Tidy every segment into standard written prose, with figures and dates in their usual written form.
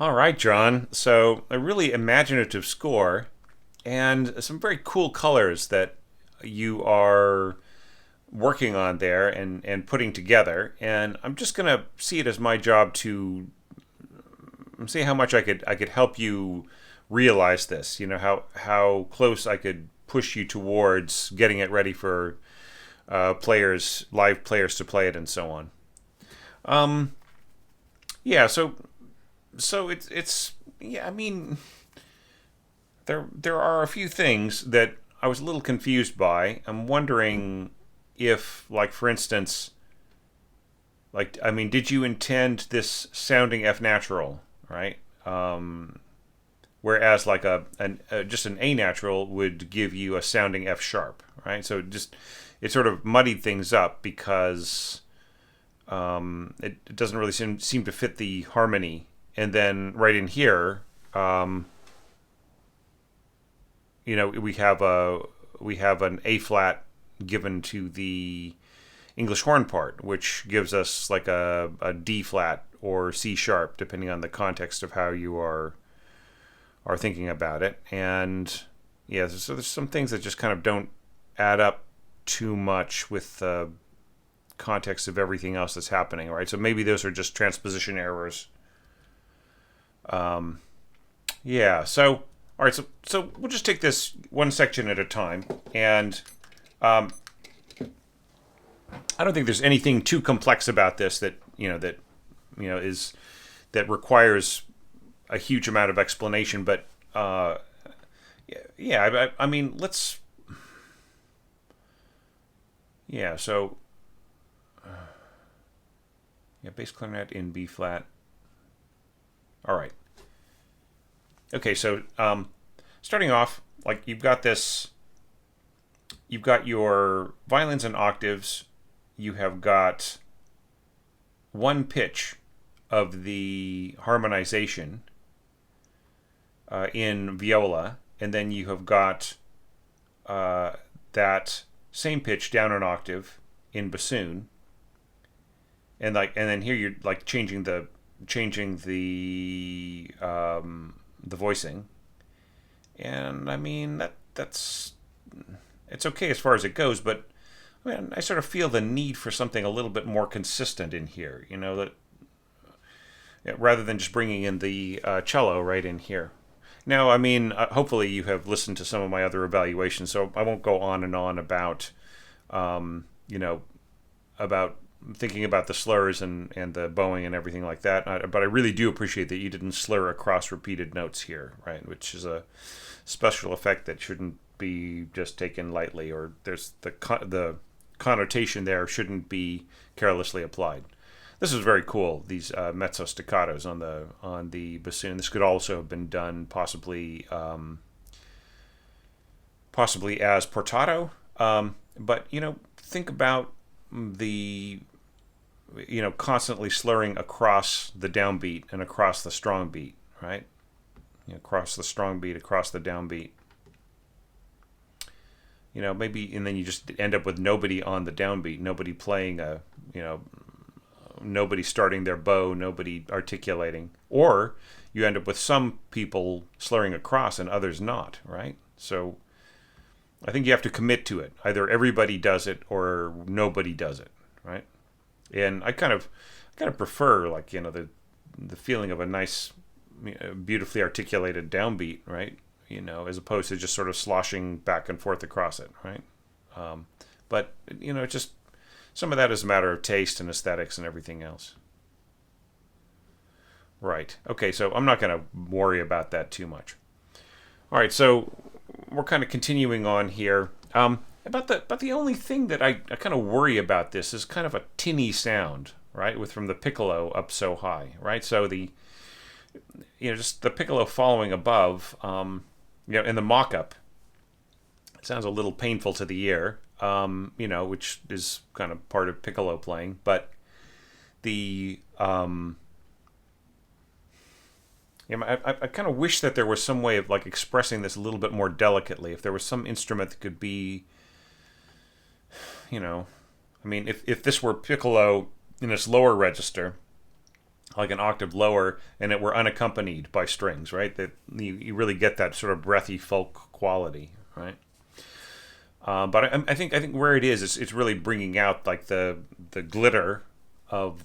All right, John. So, a really imaginative score and some very cool colors that you are working on there and putting together. And I'm just going to see it as my job to see how much I could help you realize this. You know, how close I could push you towards getting it ready for live players to play it and so on. Um, yeah, so it's yeah, I mean, there are a few things that I was a little confused by. I'm wondering if, like, for instance, like, I mean, did you intend this sounding F natural, right? Whereas like just an A natural would give you a sounding F sharp, right? So it sort of muddied things up because it doesn't really seem to fit the harmony. And then right in here, um, we have an A flat given to the English horn part, which gives us like a D flat or C sharp, depending on the context of how you are thinking about it. And yeah, so there's some things that just kind of don't add up too much with the context of everything else that's happening, right? So maybe those are just transposition errors. Yeah. So all right. So we'll just take this one section at a time, and um, I don't think there's anything too complex about this is that requires a huge amount of explanation. But yeah, I mean, let's yeah. So yeah, bass clarinet in B flat. All right. Okay. So starting off, like you've got your violins and octaves. You have got one pitch of the harmonization in viola, and then you have got that same pitch down an octave in bassoon, and then here you're like changing the voicing, and I mean that's it's okay as far as it goes, but I mean, I sort of feel the need for something a little bit more consistent in here. You know that rather than just bringing in the cello right in here. Now, I mean, hopefully you have listened to some of my other evaluations, so I won't go on and on about, you know, about thinking about the slurs and the bowing and everything like that. But I really do appreciate that you didn't slur across repeated notes here, right? Which is a special effect that shouldn't be just taken lightly, or there's the connotation there shouldn't be carelessly applied. This is very cool. These mezzo staccatos on the bassoon. This could also have been done possibly as portato. But think about the constantly slurring across the downbeat and across the strong beat, right? Across the strong beat, across the downbeat. Maybe, and then you just end up with nobody on the downbeat, nobody playing nobody starting their bow, nobody articulating, or you end up with some people slurring across and others not, right? So I think you have to commit to it. Either everybody does it or nobody does it, right? And I kind of prefer, like, the feeling of a nice, beautifully articulated downbeat, right? As opposed to just sort of sloshing back and forth across it, right? But just some of that is a matter of taste and aesthetics and everything else. Right. Okay, so I'm not going to worry about that too much. All right, so we're kind of continuing on here. About the only thing that I kind of worry about this is kind of a tinny sound, right? With from the piccolo up so high, right? So just the piccolo following above, in the mock-up, it sounds a little painful to the ear, which is kind of part of piccolo playing. But the I kind of wish that there was some way of like expressing this a little bit more delicately. If there was some instrument that could be, I mean, if this were piccolo in its lower register, like an octave lower, and it were unaccompanied by strings, right? That you really get that sort of breathy folk quality, right? But I think where it is, it's really bringing out like the glitter of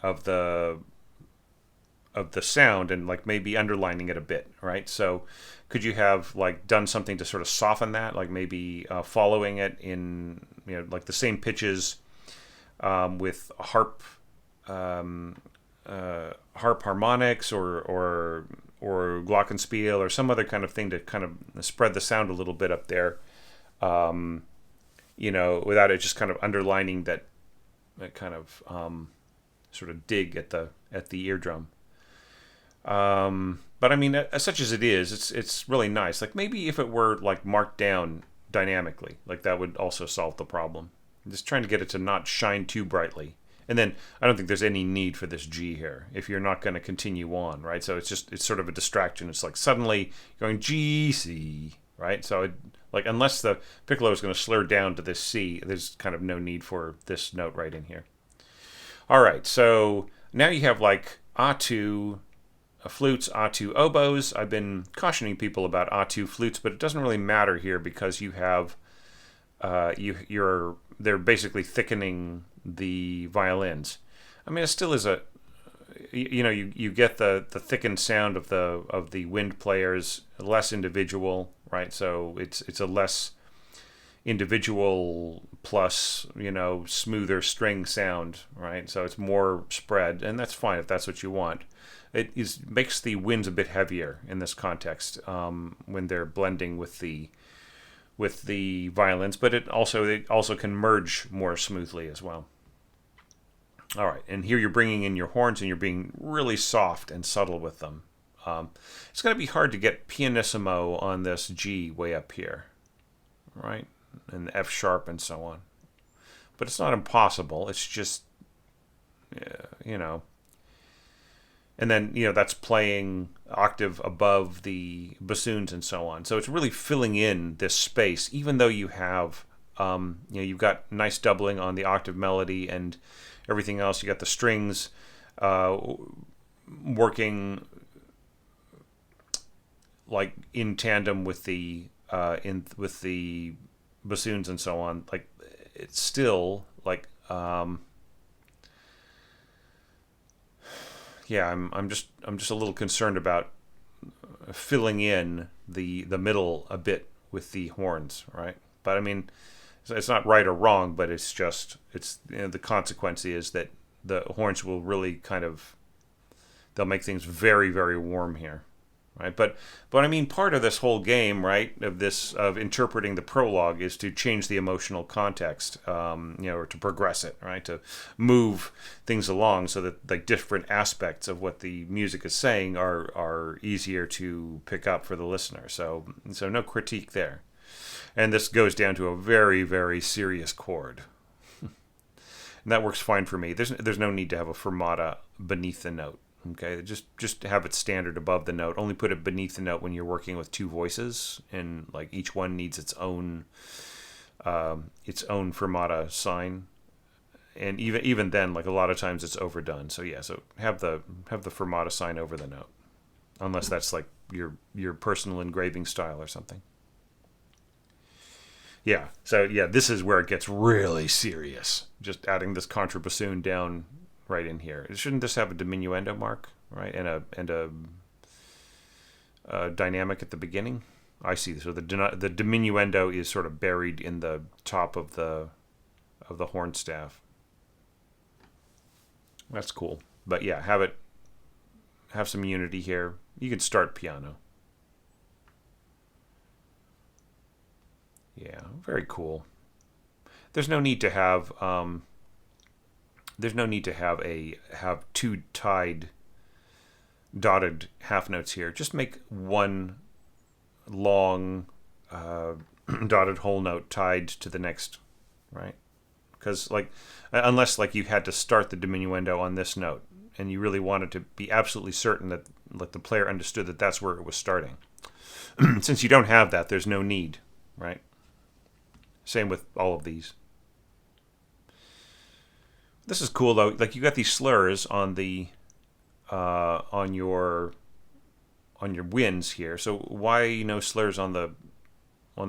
of the the sound, and like maybe underlining it a bit, right? So could you have like done something to sort of soften that, like maybe following it in, like the same pitches with um, harp harmonics, or glockenspiel, or some other kind of thing to kind of spread the sound a little bit up there, without it just kind of underlining that kind of sort of dig at the eardrum. But I mean, as such as it is, it's really nice. Like maybe if it were like marked down dynamically, like that would also solve the problem. I'm just trying to get it to not shine too brightly. And then I don't think there's any need for this G here if you're not going to continue on, right? So it's sort of a distraction. It's like suddenly going G, C, right? So like unless the piccolo is going to slur down to this C, there's kind of no need for this note right in here. All right, so now you have like A2 flutes, A2 oboes. I've been cautioning people about A2 flutes, but it doesn't really matter here because you have they're basically thickening the violins. I mean, it still is you get the thickened sound of the wind players, less individual, right? So it's a less individual plus smoother string sound, right? So it's more spread, and that's fine if that's what you want. Makes the winds a bit heavier in this context when they're blending with the violins, but it also can merge more smoothly as well. All right, and here you're bringing in your horns, and you're being really soft and subtle with them. It's going to be hard to get pianissimo on this G way up here, right? And F sharp and so on. But it's not impossible. It's just, And then, that's playing octave above the bassoons and so on. So it's really filling in this space, even though you have, you've got nice doubling on the octave melody and everything else. You got the strings working like in tandem with the bassoons and so on. Like it's still like I'm just a little concerned about filling in the middle a bit with the horns, right? But I mean, it's not right or wrong, but it's the consequence is that the horns will really they'll make things very, very warm here, right? But I mean, part of this whole game, right, of interpreting the prologue is to change the emotional context, or to progress it, right, to move things along so that like different aspects of what the music is saying are easier to pick up for the listener. So no critique there. And this goes down to a very, very serious chord. And that works fine for me. There's no need to have a fermata beneath the note. Okay, just have it standard above the note. Only put it beneath the note when you're working with two voices, and like each one needs its own fermata sign. And even then, like a lot of times it's overdone. So have the fermata sign over the note, unless that's like your personal engraving style or something. Yeah, so this is where it gets really serious. Just adding this contrabassoon down right in here. Shouldn't this have a diminuendo mark, right? And a dynamic at the beginning? I see. So the diminuendo is sort of buried in the top of the horn staff. That's cool. But have some unity here. You can start piano. Yeah, very cool. There's no need to have have two tied dotted half notes here. Just make one long dotted whole note tied to the next, right? Because unless you had to start the diminuendo on this note and you really wanted to be absolutely certain that the player understood that that's where it was starting. Since you don't have that, there's no need, right? Same with all of these. This is cool though. Like you got these slurs on the on your winds here. So why no slurs on the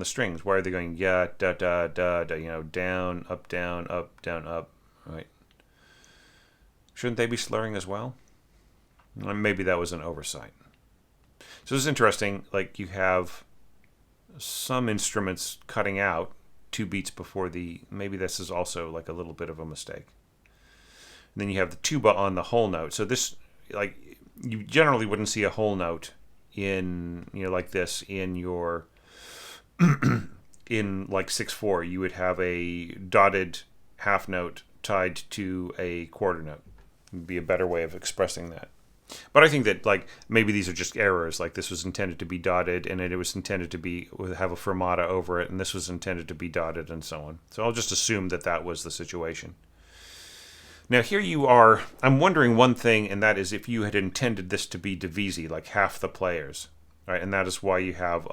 strings? Why are they going yeah da da da da? Down up down up down up. Right? Shouldn't they be slurring as well? Maybe that was an oversight. So this is interesting. Like you have some instruments cutting out 2 beats before the. Maybe this is also like a little bit of a mistake. And then you have the tuba on the whole note. So this, like, you generally wouldn't see a whole note in like this in your in like 6/4. You would have a dotted half note tied to a quarter note. Would be a better way of expressing that. But I think that like maybe these are just errors. Like this was intended to be dotted, and it was intended to be have a fermata over it, and this was intended to be dotted, and so on. So I'll just assume that that was the situation. Now here you are. I'm wondering one thing, and that is if you had intended this to be divisi, like half the players, right? And that is why you have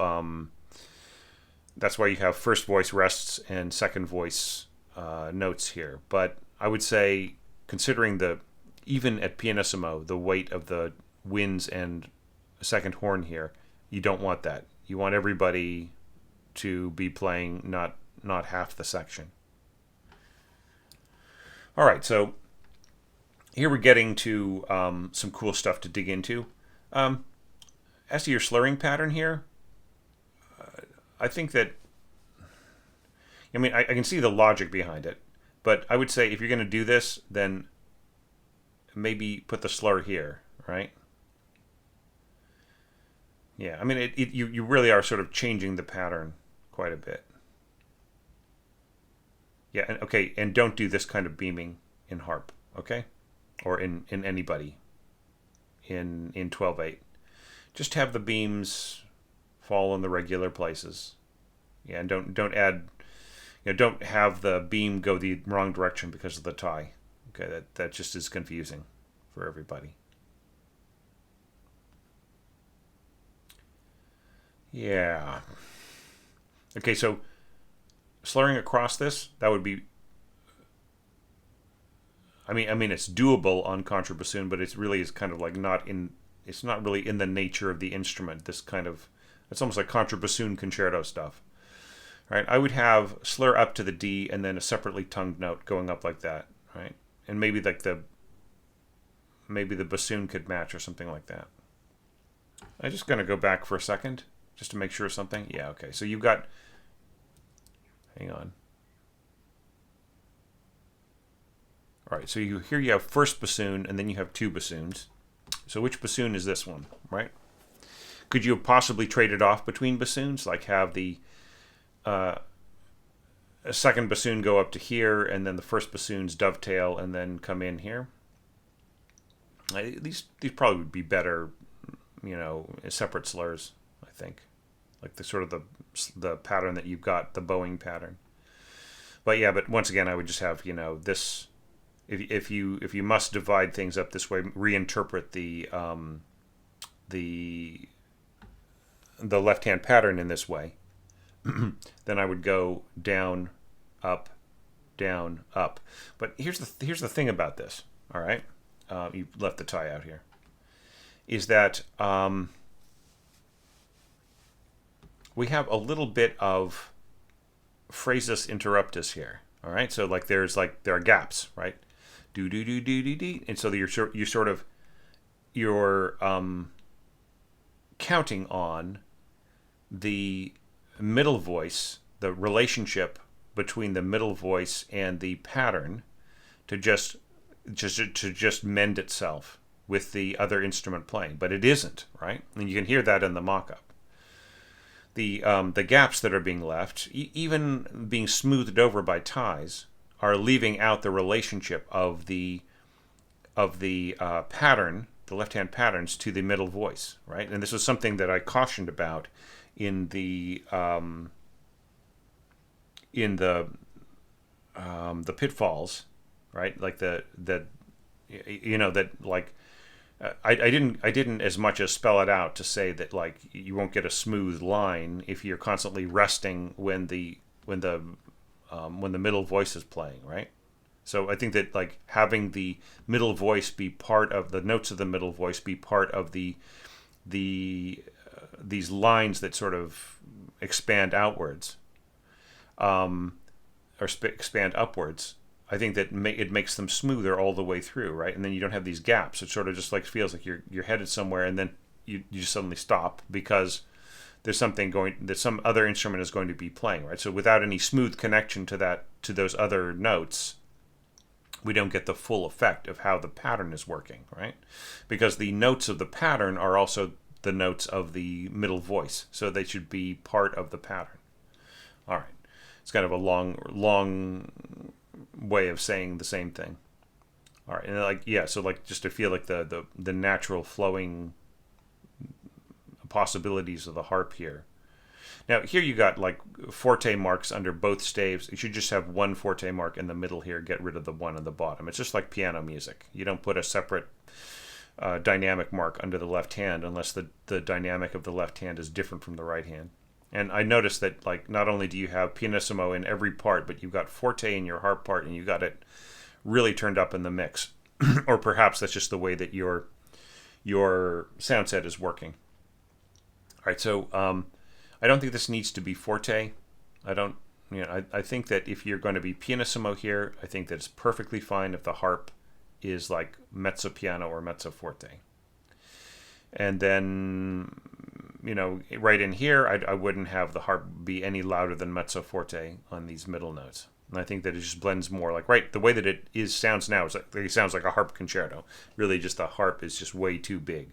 first voice rests and second voice notes here. But I would say, considering even at pianissimo, the weight of the winds and second horn here, you don't want that. You want everybody to be playing not half the section. All right, so here we're getting to some cool stuff to dig into. As to your slurring pattern here, I think that, I can see the logic behind it, but I would say if you're going to do this, then maybe put the slur here, right? Yeah, you really are sort of changing the pattern quite a bit. Yeah, and okay, and don't do this kind of beaming in harp, okay? Or in anybody in 12/8. Just have the beams fall in the regular places. Yeah, and don't add, don't have the beam go the wrong direction because of the tie. Okay, that just is confusing for everybody. Yeah. Okay, so slurring across this, that would be. It's doable on contrabassoon, but it's really is kind of like not in. It's not really in the nature of the instrument. This kind of, it's almost like contrabassoon concerto stuff. Right? I would have slur up to the D and then a separately tongued note going up like that, right? And maybe maybe the bassoon could match or something like that. I'm just going to go back for a second just to make sure of something. Yeah, okay. So you've got, hang on. All right, so here you have first bassoon and then you have 2 bassoons. So which bassoon is this one, right? Could you have possibly traded off between bassoons, like have the a second bassoon go up to here, and then the first bassoons dovetail and then come in here? These probably would be better, as separate slurs, I think, like the sort of the pattern that you've got, the bowing pattern. But yeah, but once again, I would just have this. If you must divide things up this way, reinterpret the left-hand pattern in this way. Then I would go down, up, down, up. But here's the thing about this. All right, you left the tie out here. Is that we have a little bit of phrasis interruptus here. All right, so there are gaps, right? Do do do do do do, and so you're counting on the middle voice, the relationship between the middle voice and the pattern, to just mend itself with the other instrument playing, but it isn't, right? And you can hear that in the mock-up. The gaps that are being left, even being smoothed over by ties, are leaving out the relationship of the pattern, the left-hand patterns, to the middle voice, right? And this was something that I cautioned about in the pitfalls, right? Like I didn't as much as spell it out to say that like you won't get a smooth line if you're constantly resting when the middle voice is playing, right? So I think that like having the middle voice be part of the notes of the middle voice be part of these lines that sort of expand outwards, or expand upwards. I think that it makes them smoother all the way through, right? And then you don't have these gaps. It sort of just like feels like you're headed somewhere, and then you just suddenly stop because there's something going that some other instrument is going to be playing, right? So without any smooth connection to those other notes, we don't get the full effect of how the pattern is working, right? Because the notes of the pattern are also the notes of the middle voice, so they should be part of the pattern. All right, it's kind of a long way of saying the same thing. All right, and like so like just to feel like the natural flowing possibilities of the harp here. Now here you got like forte marks under both staves. You should just have one forte mark in the middle here. Get rid of the one on the bottom. It's just like piano music. You don't put a separate dynamic mark under the left hand unless the dynamic of the left hand is different from the right hand. And I noticed that like not only do you have pianissimo in every part, but you've got forte in your harp part, and you got it really turned up in the mix. Or perhaps that's just the way that your sound set is working. All right, so I don't think this needs to be forte. I think that if you're going to be pianissimo here, I think that it's perfectly fine if the harp is like mezzo piano or mezzo forte. And then, right in here, I wouldn't have the harp be any louder than mezzo forte on these middle notes. And I think that it just blends more like, right, the way that it sounds now is like it sounds like a harp concerto. Really, just the harp is just way too big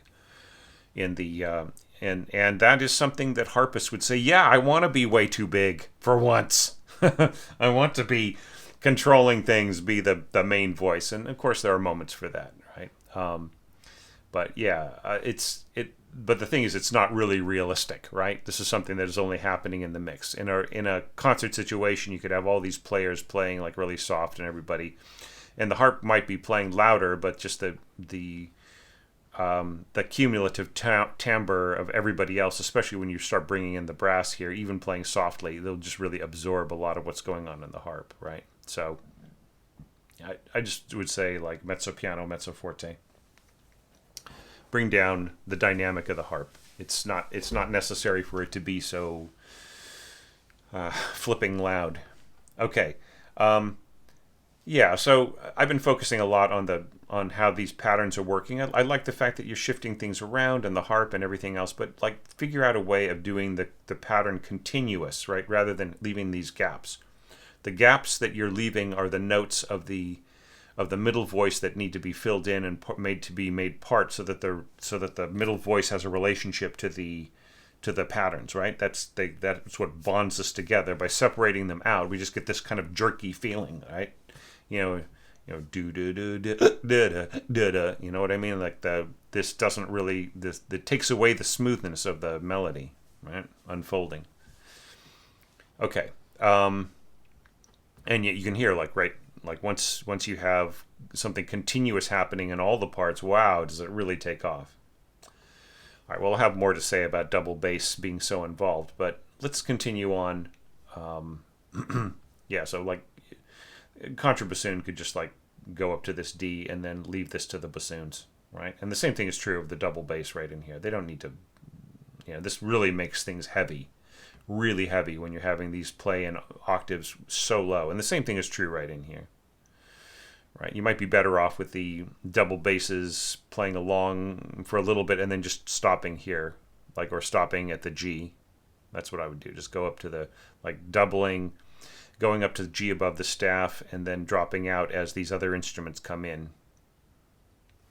in the and that is something that harpists would say, yeah, I want to be way too big for once. I want to be controlling things, be the main voice, and of course there are moments for that, right? But yeah, but the thing is, it's not really realistic, right? This is something that is only happening in the mix. In a concert situation, you could have all these players playing like really soft and everybody, and the harp might be playing louder, but just the cumulative timbre of everybody else, especially when you start bringing in the brass here, even playing softly, they'll just really absorb a lot of what's going on in the harp, right? So I just would say like mezzo piano, mezzo forte. Bring down the dynamic of the harp. It's not necessary for it to be so flipping loud. Okay. So I've been focusing a lot on how these patterns are working. I like the fact that you're shifting things around and the harp and everything else, but like figure out a way of doing the pattern continuous, right? Rather than leaving these gaps. The gaps that you're leaving are the notes of the middle voice that need to be filled in and made part so that the middle voice has a relationship to the patterns, right? That's what bonds us together. By separating them out, we just get this kind of jerky feeling, right? Do do do da da da da. You know what I mean? Like this doesn't really it takes away the smoothness of the melody, right? Unfolding. Okay, and yet you can hear like once you have something continuous happening in all the parts, wow, does it really take off? All right, well, I'll have more to say about double bass being so involved, but let's continue on. So like contrabassoon could just like go up to this D and then leave this to the bassoons, right? And the same thing is true of the double bass right in here. They don't need to, this really makes things heavy, really heavy when you're having these play in octaves so low. And the same thing is true right in here, right? You might be better off with the double basses playing along for a little bit and then just stopping here, or stopping at the G. That's what I would do. Just go up to the, doubling, going up to the G above the staff, and then dropping out as these other instruments come in.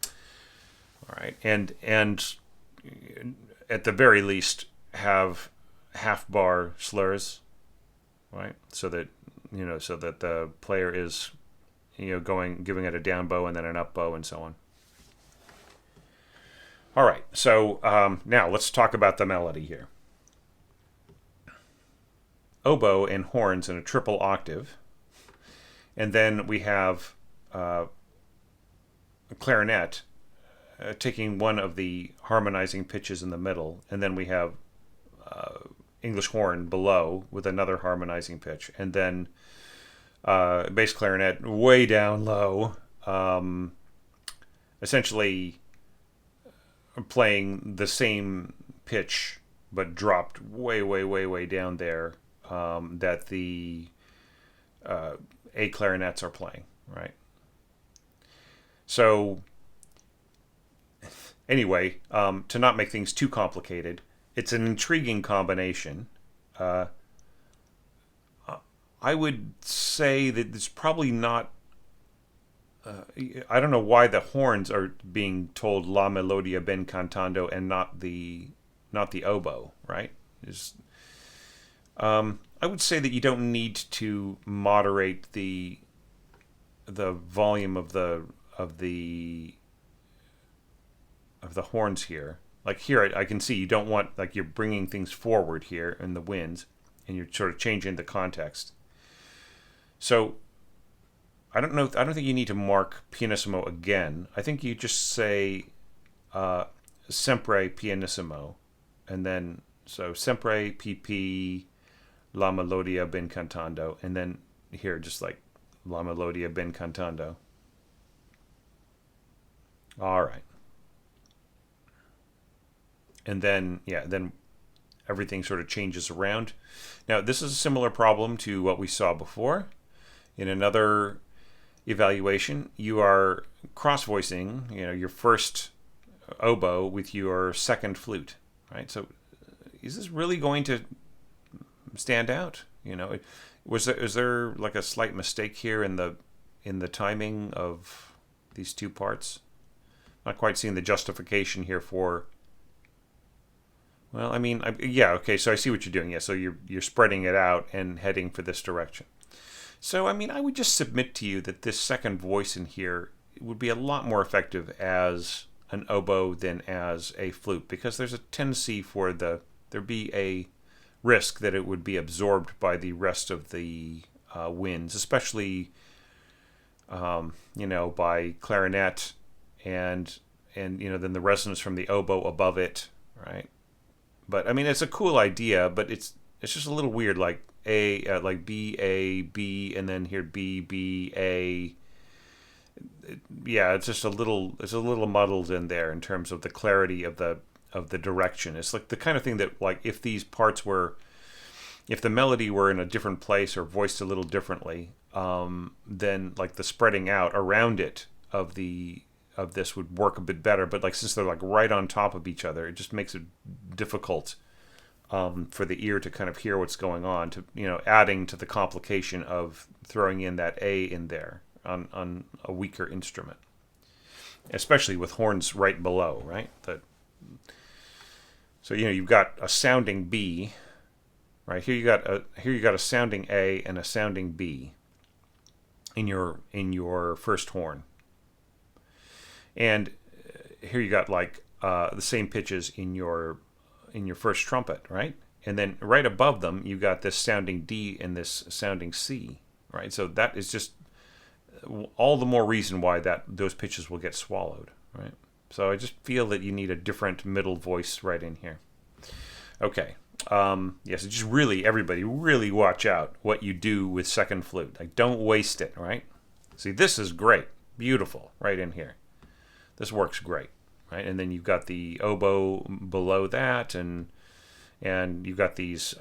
All right, and at the very least, have half bar slurs, right? So that the player is, giving it a down bow and then an up bow and so on. All right, so now let's talk about the melody here. Oboe and horns in a triple octave, and then we have a clarinet taking one of the harmonizing pitches in the middle, and then we have English horn below with another harmonizing pitch, and then bass clarinet way down low, essentially playing the same pitch but dropped way, way, way, way down there, that the A clarinets are playing, right? So anyway, to not make things too complicated, it's an intriguing combination. Uh, I would say that it's probably not. I don't know why the horns are being told La Melodia ben cantando and not the oboe, right? Is I would say that you don't need to moderate the volume of the horns here. Like here, I can see you don't want, like, you're bringing things forward here in the winds, and you're sort of changing the context. So I don't know. I don't think you need to mark pianissimo again. I think you just say sempre pianissimo, and then so sempre pp la melodia ben cantando, and then here just like la melodia ben cantando. All right, and then then everything sort of changes around. Now this is a similar problem to what we saw before. In another evaluation, you are cross voicing, your first oboe with your second flute, right? So is this really going to stand out? Is there like a slight mistake here in the timing of these two parts? Not quite seeing the justification here for. Well, I mean, yeah, okay. So I see what you're doing. Yeah, so you're spreading it out and heading for this direction. So, I mean, I would just submit to you that this second voice in here would be a lot more effective as an oboe than as a flute, because there's a tendency for there be a risk that it would be absorbed by the rest of the winds, especially, by clarinet and then the resonance from the oboe above it, right? But I mean, it's a cool idea, but it's just a little weird, like like B A B and then here B B A. Yeah, it's a little muddled in there in terms of the clarity of the direction. It's like the kind of thing that, like, if the melody were in a different place or voiced a little differently, then like the spreading out around it of this would work a bit better. But like, since they're like right on top of each other, it just makes it difficult for the ear to kind of hear what's going on, to adding to the complication of throwing in that A in there on a weaker instrument, especially with horns right below, right? So you've got a sounding B, right? Here you got a sounding A and a sounding B in your first horn, and here you got like the same pitches in your first trumpet, right? And then right above them, you got this sounding D and this sounding C, right? So that is just all the more reason why those pitches will get swallowed, right? So I just feel that you need a different middle voice right in here. Okay. Yes, just really, everybody, really watch out what you do with second flute. Like, don't waste it, right? See, this is great. Beautiful, right in here. This works great. Right, and then you've got the oboe below that, and you've got these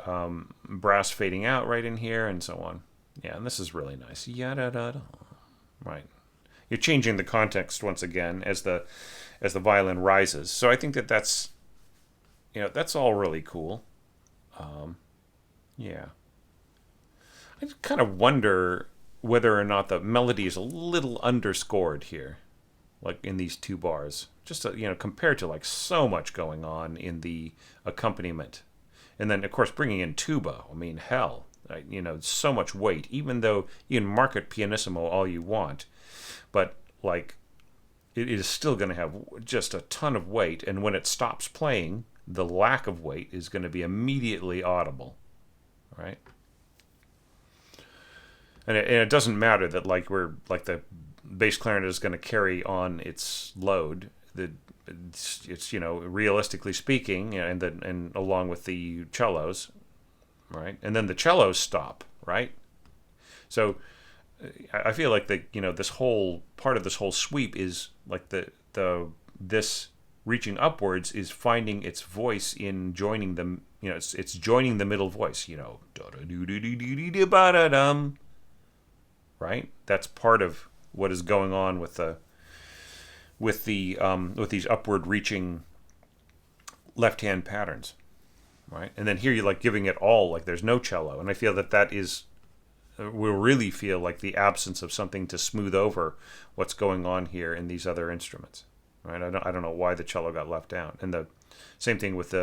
brass fading out right in here, and so on. Yeah, and this is really nice. Yada da da. Right, you're changing the context once again as the violin rises. So I think that's all really cool. Yeah, I just kind of wonder whether or not the melody is a little underscored here, like in these two bars, just compared to like so much going on in the accompaniment, and then of course bringing in tuba. I mean, hell, so much weight. Even though you can market pianissimo all you want, but like it is still going to have just a ton of weight, and when it stops playing, the lack of weight is going to be immediately audible, right? And it doesn't matter that like the bass clarinet is going to carry on its load. It's realistically speaking, and along with the cellos, right? And then the cellos stop, right? So I feel like this whole part of this whole sweep is like this reaching upwards is finding its voice in joining them. It's joining the middle voice. Right. That's part of what is going on with these upward reaching left hand patterns. Right. And then here you're like giving it all, like there's no cello, and I feel that is will really feel like the absence of something to smooth over what's going on here in these other instruments. Right? I don't know why the cello got left out. And the same thing with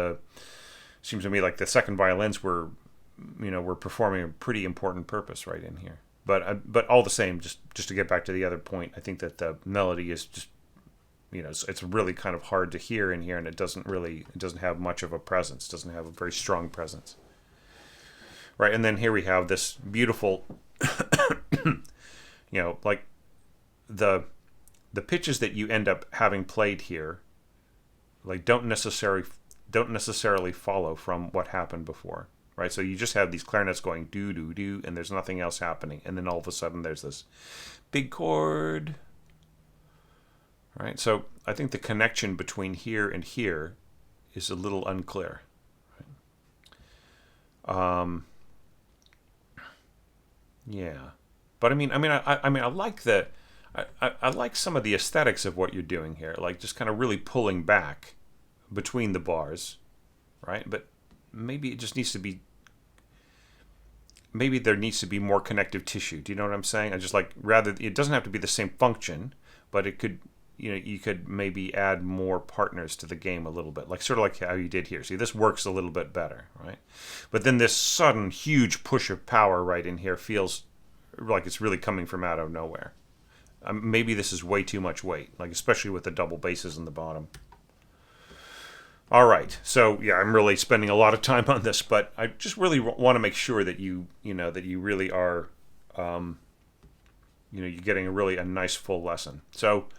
seems to me like the second violins were performing a pretty important purpose right in here. But all the same, just to get back to the other point, I think that the melody is just it's really kind of hard to hear in here, and it doesn't have much of a presence. It doesn't have a very strong presence. Right, and then here we have this beautiful, like the pitches that you end up having played here, like don't necessarily follow from what happened before, right? So you just have these clarinets going do do do, and there's nothing else happening, and then all of a sudden there's this big chord, right? So I think the connection between here and here is a little unclear. Right? Yeah, but I like I like some of the aesthetics of what you're doing here, like just kind of really pulling back between the bars, right? But maybe it just needs to be, maybe there needs to be more connective tissue. Do you know what I'm saying? I just like rather it doesn't have to be the same function, but it could, you could maybe add more partners to the game a little bit, like sort of like how you did here. See, this works a little bit better, right? But then this sudden huge push of power right in here feels like it's really coming from out of nowhere. Maybe this is way too much weight, like especially with the double basses in the bottom. All right, so yeah, I'm really spending a lot of time on this, but I just really want to make sure that you really are, you're getting a nice full lesson. So.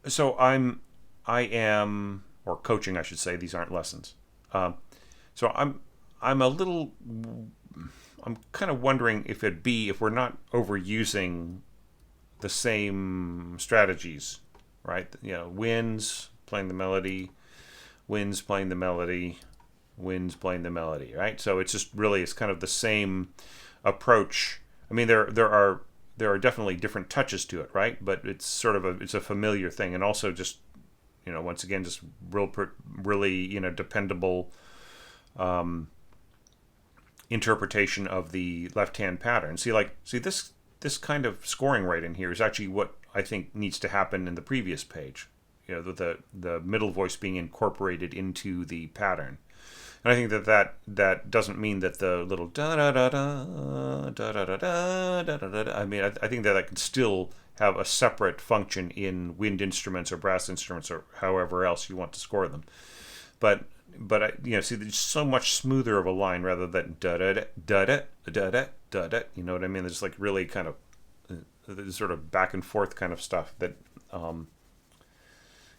So I am, or coaching, I should say. These aren't lessons. So I'm kind of wondering if we're not overusing the same strategies, right? Winds playing the melody, winds playing the melody, winds playing the melody, right? So it's kind of the same approach. I mean, there are definitely different touches to it, right? But it's sort of it's a familiar thing, and also just once again just really dependable interpretation of the left hand pattern. See this kind of scoring right in here is actually what I think needs to happen in the previous page. The middle voice being incorporated into the pattern. And I think that doesn't mean that the little da da da da da da da da da da da. I mean, I think that can still have a separate function in wind instruments or brass instruments or however else you want to score them. But see, there's so much smoother of a line rather than da da da da da da da da. You know what I mean? There's like really kind of sort of back and forth kind of stuff that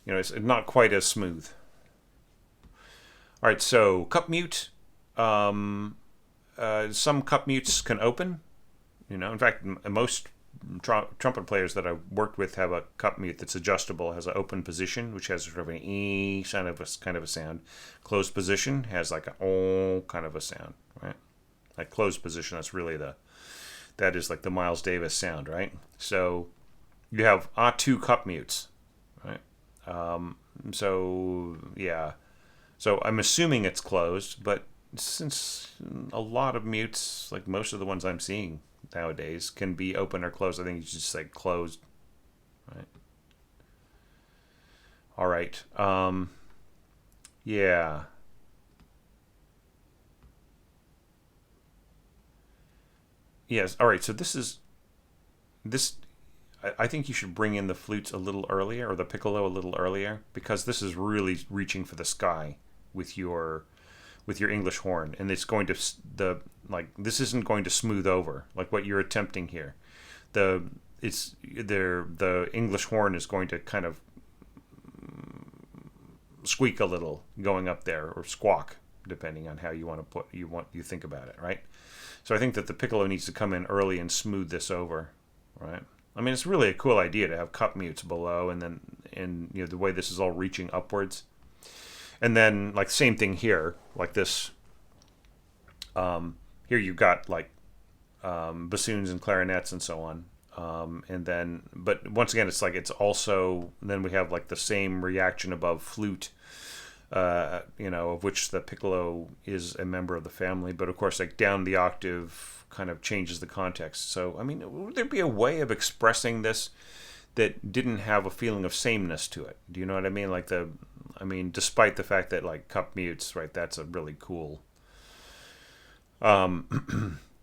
it's not quite as smooth. All right, so cup mute. Some cup mutes can open. In fact, most trumpet players that I've worked with have a cup mute that's adjustable, has an open position, which has sort of an e kind of a sound. Closed position has like a oh kind of a sound, right? Like closed position, that is like the Miles Davis sound, right? So you have two cup mutes, right? So yeah. So I'm assuming it's closed, but since a lot of mutes, like most of the ones I'm seeing nowadays, can be open or closed, I think you should just say closed. Right. All right. Yeah. Yes. All right. So this. I think you should bring in the flutes a little earlier, or the piccolo a little earlier, because this is really reaching for the sky with your English horn, and it's going to this isn't going to smooth over like what you're attempting here. The English horn is going to kind of squeak a little going up there, or squawk, depending on how you think about it, right? So I think that the piccolo needs to come in early and smooth this over, right? I mean, it's really a cool idea to have cup mutes below, and the way this is all reaching upwards, and then like same thing here, like this. Here you've got like bassoons and clarinets and so on, and then but once again it's also then we have like the same reaction above flute, of which the piccolo is a member of the family, but of course like down the octave kind of changes the context. So I mean, would there be a way of expressing this that didn't have a feeling of sameness to it? Do you know what I mean? Despite the fact that like cup mutes, right? That's a really cool. That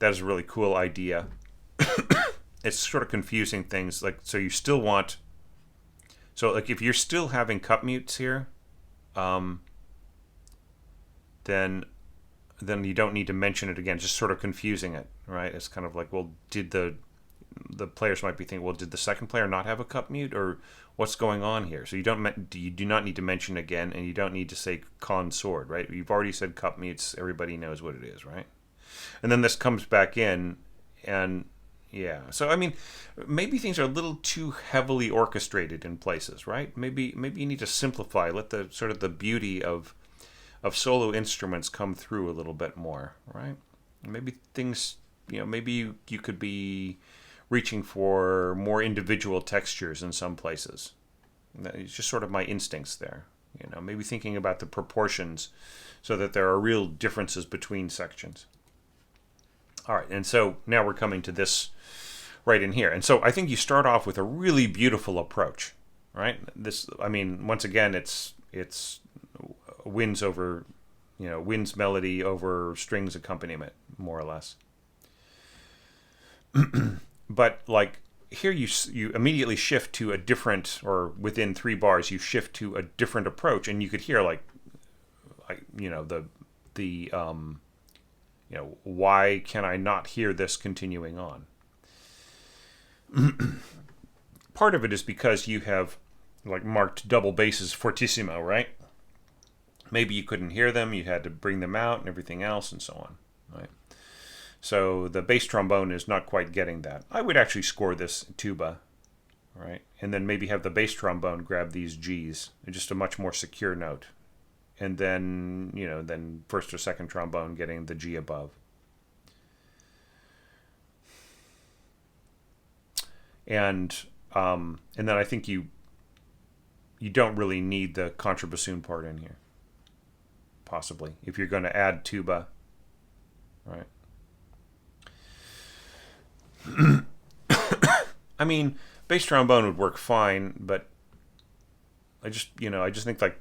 is a really cool idea. It's sort of confusing things. Like, so you still want. So like if you're still having cup mutes here, then you don't need to mention it again. Just sort of confusing it, right? It's kind of like, well, did the players might be thinking, well, did the second player not have a cup mute, or what's going on here? So you do not need to mention it again, and you don't need to say consort, right? You've already said cup mutes. Everybody knows what it is, right? And then this comes back in, and yeah. So I mean, maybe things are a little too heavily orchestrated in places, right? Maybe you need to simplify. Let the sort of the beauty of solo instruments come through a little bit more, right? Maybe things, maybe you could be reaching for more individual textures in some places. It's just sort of my instincts there. Maybe thinking about the proportions so that there are real differences between sections. All right, and so now we're coming to this right in here. And so I think you start off with a really beautiful approach, right? This, I mean, once again, it's winds over, winds melody over strings accompaniment, more or less. But like here you immediately shift to a different, or within 3 bars you shift to a different approach, and you could hear why can I not hear this continuing on? Part of it is because you have like marked double basses fortissimo, right? Maybe you couldn't hear them, you had to bring them out and everything else and so on, right? So the bass trombone is not quite getting that. I would actually score this tuba, right? And then maybe have the bass trombone grab these Gs, just a much more secure note. And then, then first or second trombone getting the G above. And then I think you don't really need the contrabassoon part in here. Possibly, if you're going to add tuba, right? I mean, bass trombone would work fine, but I just think like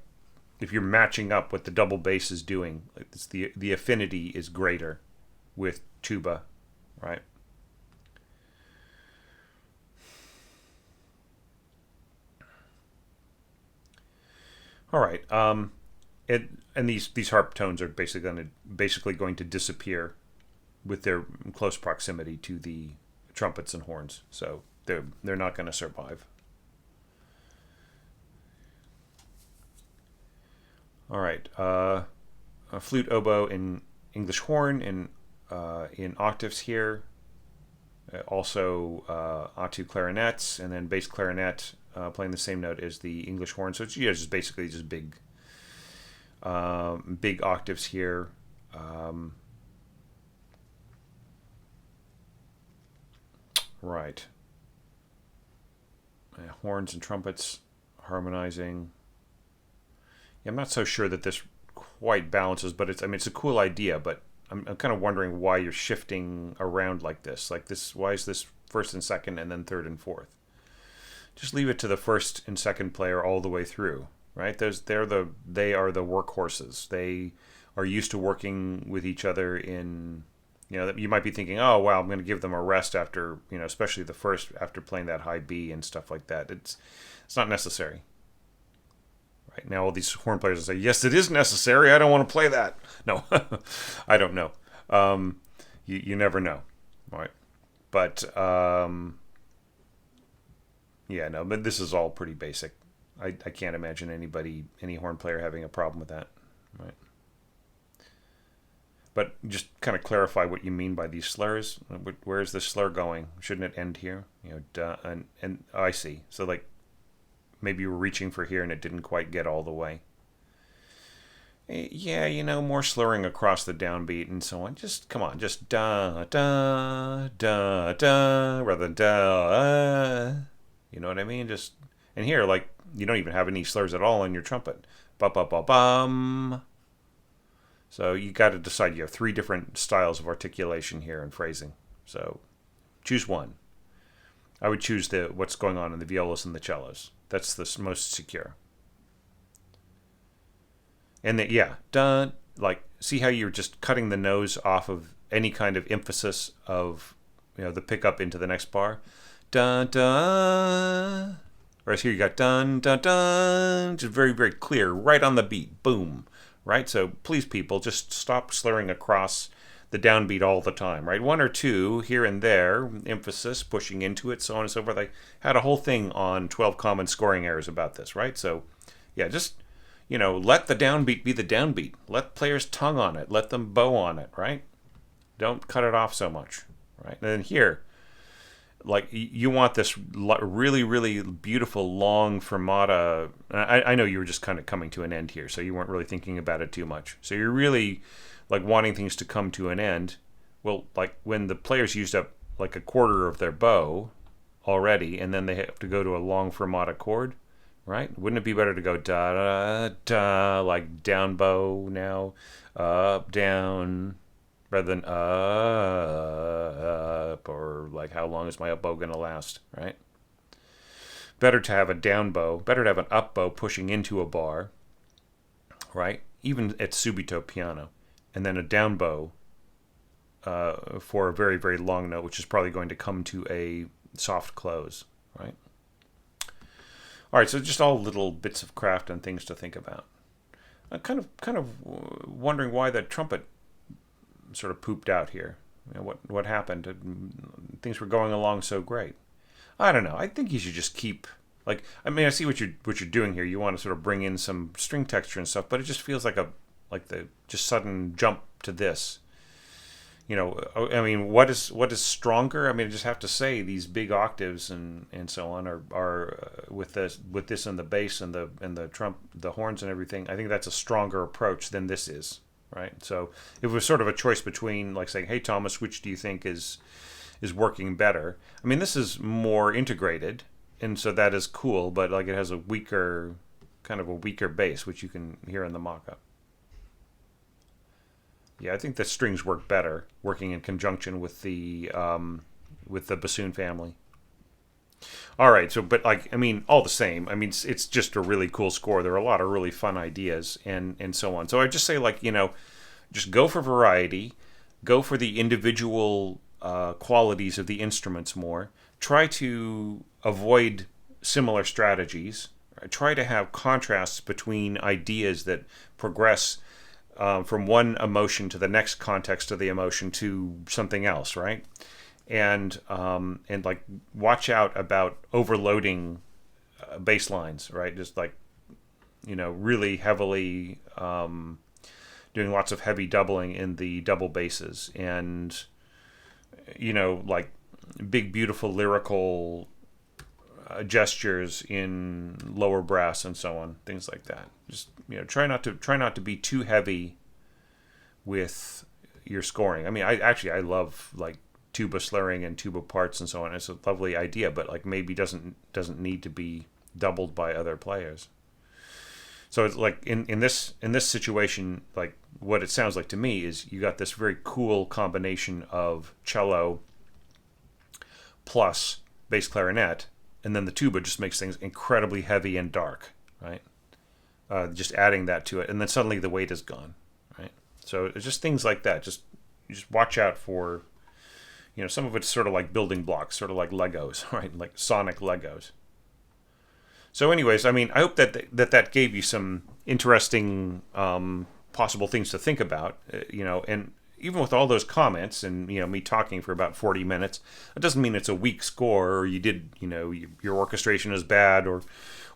if you're matching up what the double bass is doing, like it's the affinity is greater with tuba, right? All right, and these harp tones are basically going to disappear with their close proximity to the trumpets and horns, so they're not going to survive. All right, a flute, oboe, and English horn in octaves here. Also, alto clarinets, and then bass clarinet playing the same note as the English horn. So it's just basically just big octaves here. Right. Horns and trumpets harmonizing. Yeah, I'm not so sure that this quite balances, but it's a cool idea, but I'm kind of wondering why you're shifting around like this. Like this, why is this first and second and then third and fourth? Just leave it to the first and second player all the way through, right? They are the workhorses. They are used to working with each other in, you might be thinking, oh, wow, I'm going to give them a rest after, especially the first, after playing that high B and stuff like that. It's not necessary. Right now, all these horn players will say, yes, it is necessary. I don't want to play that. No, I don't know. You never know, right? But yeah, no, but this is all pretty basic. I can't imagine any horn player having a problem with that, right? But just kind of clarify what you mean by these slurs. Where is this slur going? Shouldn't it end here? Duh, and oh, I see. So like maybe you were reaching for here and it didn't quite get all the way. Yeah, more slurring across the downbeat and so on. Just come on, just da da da da rather than da. You know what I mean? Just and here, like you don't even have any slurs at all in your trumpet. Ba ba ba bum. So you got to decide. You have 3 different styles of articulation here and phrasing. So choose one. I would choose what's going on in the violas and the cellos. That's the most secure. And dun, like, see how you're just cutting the nose off of any kind of emphasis of, the pickup into the next bar? Dun, dun. Whereas here you got dun, dun, dun. Just very, very clear, right on the beat. Boom. Right? So please, people, just stop slurring across the downbeat all the time, right? 1 or 2 here and there, emphasis, pushing into it, so on and so forth. I had a whole thing on 12 common scoring errors about this, right? So, yeah, just... let the downbeat be the downbeat. Let players tongue on it. Let them bow on it, right? Don't cut it off so much, right? And then here, like, you want this really, really beautiful long fermata. I know you were just kind of coming to an end here, so you weren't really thinking about it too much. So you're really, like, wanting things to come to an end. Well, like, when the players used up, like, a quarter of their bow already, and then they have to go to a long fermata chord, right? Wouldn't it be better to go da da da, like down bow now, up down, rather than up, or like how long is my up bow going to last, right? Better to have a down bow, better to have an up bow pushing into a bar, right? Even at subito piano, and then a down bow for a very, very long note, which is probably going to come to a soft close, right? All right, so just all little bits of craft and things to think about. I'm kind of wondering why that trumpet sort of pooped out here. What happened? Things were going along so great. I don't know. I think you should just keep I see what you're doing here. You want to sort of bring in some string texture and stuff, but it just feels like the just sudden jump to this. What is stronger? I just have to say these big octaves and so on are with this and the bass and the horns and everything. I think that's a stronger approach than this is, right? So it was sort of a choice between like saying, "Hey Thomas, which do you think is working better?" This is more integrated, and so that is cool, but like it has a weaker bass, which you can hear in the mock-up. Yeah, I think the strings work better working in conjunction with the bassoon family. All right, so all the same, it's just a really cool score. There are a lot of really fun ideas and so on. So I just say just go for variety, go for the individual qualities of the instruments more. Try to avoid similar strategies. Right? Try to have contrasts between ideas that progress from one emotion to the next context of the emotion to something else, right? And watch out about overloading bass lines, right? Just really heavily doing lots of heavy doubling in the double basses, and big beautiful lyrical gestures in lower brass and so on, things like that. Just try not to be too heavy with your scoring. I love tuba slurring and tuba parts and so on. It's a lovely idea, but maybe doesn't need to be doubled by other players. So it's in this situation, what it sounds like to me is you got this very cool combination of cello plus bass clarinet, and then the tuba just makes things incredibly heavy and dark, right? Just adding that to it, and then suddenly the weight is gone, right? So it's just things like that. Just watch out for, some of it's sort of like building blocks, sort of like Legos, right? Like sonic Legos. So anyways, I hope that gave you some interesting possible things to think about, and even with all those comments and me talking for about 40 minutes, it doesn't mean it's a weak score or you did your orchestration is bad or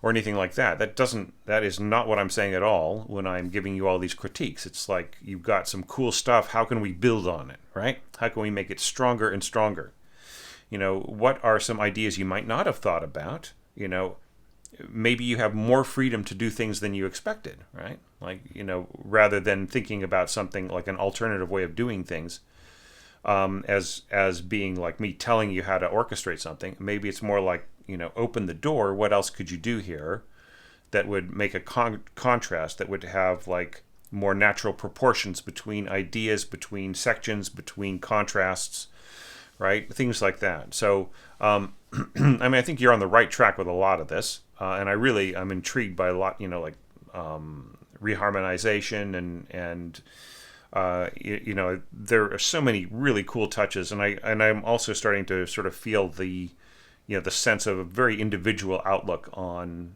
or anything like that. That is not what I'm saying at all when I'm giving you all these critiques. It's like, you've got some cool stuff. How can we build on it, right? How can we make it stronger and stronger? What are some ideas you might not have thought about? Maybe you have more freedom to do things than you expected, right? Like, rather than thinking about something like an alternative way of doing things, as being like me telling you how to orchestrate something. Maybe it's more like, open the door. What else could you do here that would make a contrast, that would have like more natural proportions between ideas, between sections, between contrasts, right? Things like that. So, I think you're on the right track with a lot of this, and I'm intrigued by a lot, reharmonization and there are so many really cool touches, and I'm also starting to sort of feel the sense of a very individual outlook on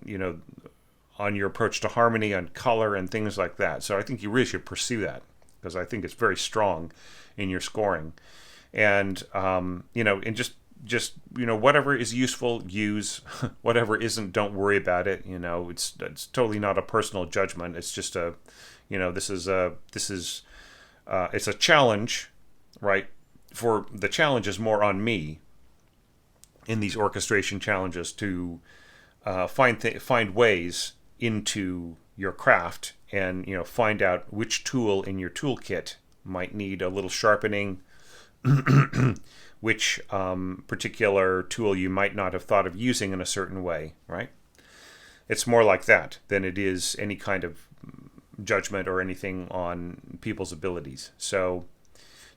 your approach to harmony, on color, and things like that. So I think you really should pursue that, because I think it's very strong in your scoring, and and just whatever is useful, use. Whatever isn't, don't worry about it. It's totally not a personal judgment. It's just this is it's a challenge, right? For the challenge is more on me in these orchestration challenges to find ways into your craft, and find out which tool in your toolkit might need a little sharpening, which particular tool you might not have thought of using in a certain way, right? It's more like that than it is any kind of judgment or anything on people's abilities. So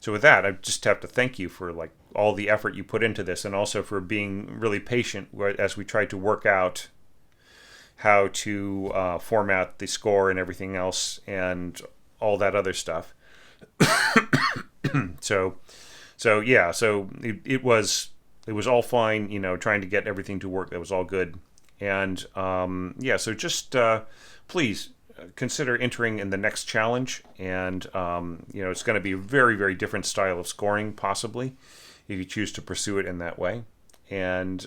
with that, I just have to thank you for like all the effort you put into this, and also for being really patient as we tried to work out how to format the score and everything else and all that other stuff. So it was all fine, trying to get everything to work. That was all good. And so just please consider entering in the next challenge. And it's going to be a very, very different style of scoring, possibly, if you choose to pursue it in that way. And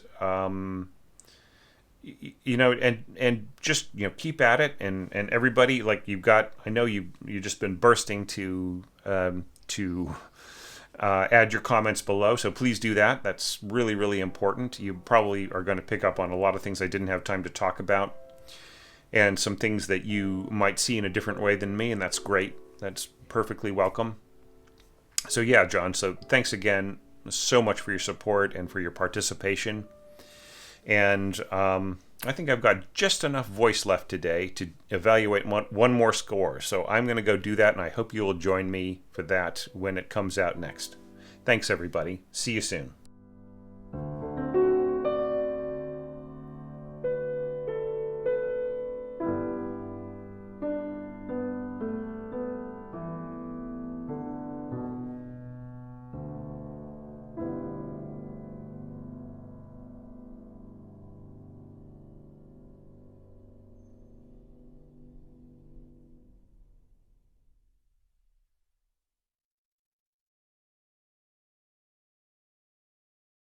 and just keep at it. And everybody, like, I know you've just been bursting to add your comments below, so please do that. That's really, really important. You probably are going to pick up on a lot of things I didn't have time to talk about, and some things that you might see in a different way than me, and that's great. That's perfectly welcome. So yeah, John, so thanks again so much for your support and for your participation. And I think I've got just enough voice left today to evaluate one more score. So I'm going to go do that, and I hope you will join me for that when it comes out next. Thanks, everybody. See you soon.